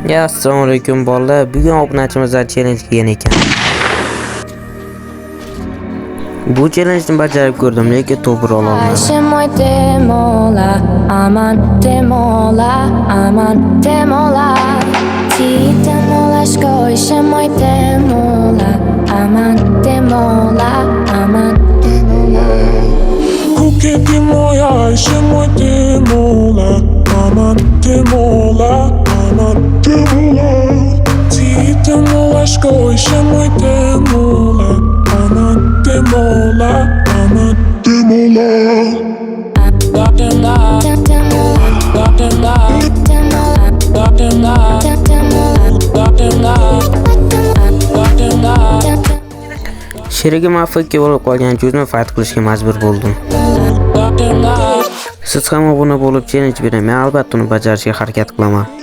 Assalomu alaykum bolalar. Bugun obunachimizlar challenge qilgan ekan. Bu challenge ni bajarib ko'rdim, lekin to'g'ri ola olmadim. Sherigim afaki bo'lib qolgan juzni fight qilishga majbur bo'ldim. Siz ham obuna bo'lib challenge bering. Men albatta uni bajarishga harakat qilaman.